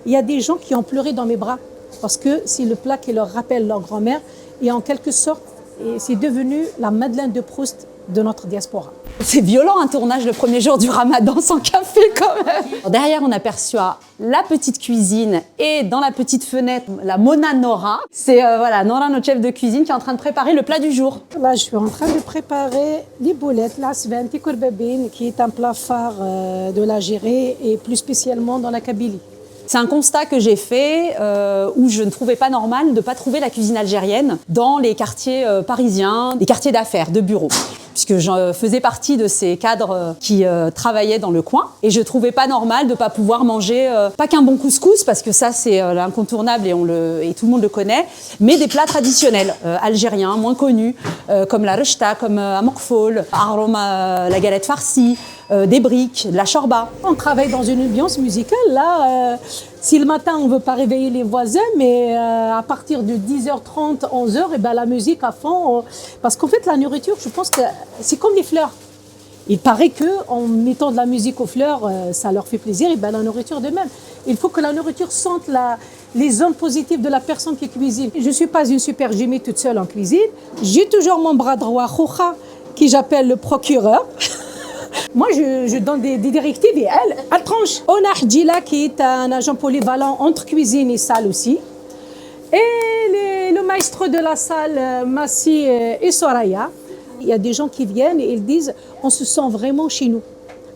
Il y a des gens qui ont pleuré dans mes bras parce que c'est le plat qui leur rappelle leur grand-mère et en quelque sorte, c'est devenu la Madeleine de Proust de notre diaspora. C'est violent un tournage le premier jour du Ramadan sans café quand même. Derrière, on aperçoit la petite cuisine et dans la petite fenêtre, la Mona Nora. C'est voilà, Nora, notre chef de cuisine, qui est en train de préparer le plat du jour. Là, je suis en train de préparer les boulettes, la sventi kourbabine, qui est un plat phare de l'Algérie et plus spécialement dans la Kabylie. C'est un constat que j'ai fait où je ne trouvais pas normal de ne pas trouver la cuisine algérienne dans les quartiers parisiens, les quartiers d'affaires, de bureaux. Puisque je faisais partie de ces cadres qui travaillaient dans le coin. Et je ne trouvais pas normal de ne pas pouvoir manger, pas qu'un bon couscous, parce que ça c'est l'incontournable et tout le monde le connaît, mais des plats traditionnels algériens, moins connus, comme la rechta, comme amokfol, aroma, la galette farcie, des briques, de la chorba. On travaille dans une ambiance musicale. Là, si le matin on ne veut pas réveiller les voisins, mais à partir de 10h30, 11h, et ben, la musique à fond. Parce qu'en fait, la nourriture, je pense que c'est comme les fleurs. Il paraît qu'en mettant de la musique aux fleurs, ça leur fait plaisir, et ben, la nourriture de même. Il faut que la nourriture sente les zones positives de la personne qui cuisine. Je ne suis pas une super Jimmy toute seule en cuisine. J'ai toujours mon bras droit, Khoucha, qui j'appelle le procureur. Moi, je donne des directives et elle tranche. On a Hdila qui est un agent polyvalent entre cuisine et salle aussi. Et le maestro de la salle, Massi et Soraya. Il y a des gens qui viennent et ils disent on se sent vraiment chez nous.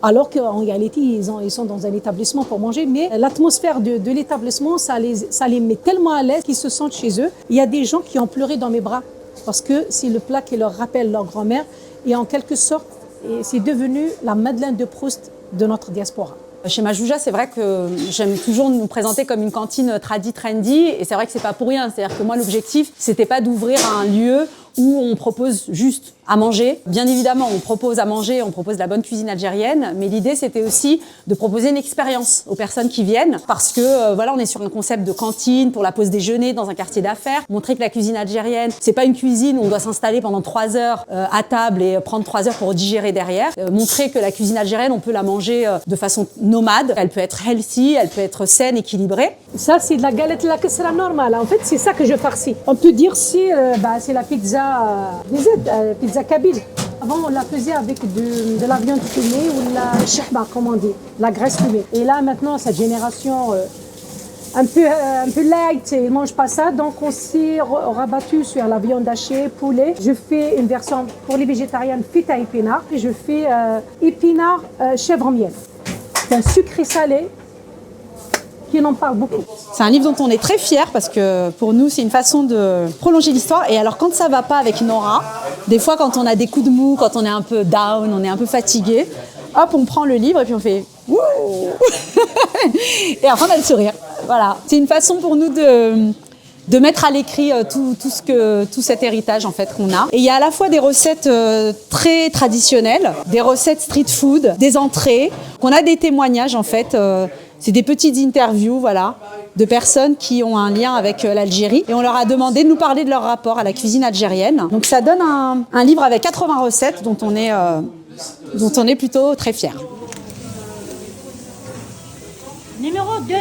Alors qu'en réalité, ils sont dans un établissement pour manger. Mais l'atmosphère de l'établissement, ça les met tellement à l'aise qu'ils se sentent chez eux. Il y a des gens qui ont pleuré dans mes bras parce que c'est le plat qui leur rappelle leur grand-mère. Et en quelque sorte, c'est devenu la Madeleine de Proust de notre diaspora. Chez Majouja, c'est vrai que j'aime toujours nous présenter comme une cantine trendy. Et c'est vrai que c'est pas pour rien. C'est-à-dire que moi, l'objectif, c'était pas d'ouvrir un lieu où on propose juste à manger. Bien évidemment, on propose à manger, on propose de la bonne cuisine algérienne, mais l'idée, c'était aussi de proposer une expérience aux personnes qui viennent, parce que voilà, on est sur un concept de cantine pour la pause déjeuner dans un quartier d'affaires. Montrer que la cuisine algérienne, c'est pas une cuisine où on doit s'installer pendant 3 heures à table et prendre 3 heures pour digérer derrière. Montrer que la cuisine algérienne, on peut la manger de façon nomade. Elle peut être healthy, elle peut être saine, équilibrée. Ça, c'est de la galette la kasra normale. En fait, c'est ça que je farcis. On peut dire c'est la pizza pizza kabyle. Avant, on la faisait avec de la viande fumée ou de la shahba, comme on dit, la graisse fumée. Et là, maintenant, cette génération un peu light, ils ne mangent pas ça. Donc, on s'est rabattu sur la viande hachée, poulet. Je fais une version pour les végétariennes fita épinard. Et je fais épinard chèvre miel. C'est un sucré salé qui en parle beaucoup. C'est un livre dont on est très fiers parce que pour nous, c'est une façon de prolonger l'histoire. Et alors, quand ça ne va pas avec Nora, des fois, quand on a des coups de mou, quand on est un peu down, on est un peu fatigué, hop, on prend le livre et puis on fait « Wouh !» Et après, on a le sourire. Voilà. C'est une façon pour nous de mettre à l'écrit tout cet héritage en fait qu'on a. Et il y a à la fois des recettes très traditionnelles, des recettes street food, des entrées, qu'on a des témoignages en fait. C'est des petites interviews, voilà, de personnes qui ont un lien avec l'Algérie. Et on leur a demandé de nous parler de leur rapport à la cuisine algérienne. Donc ça donne un livre avec 80 recettes dont on est plutôt très fiers. Numéro 2.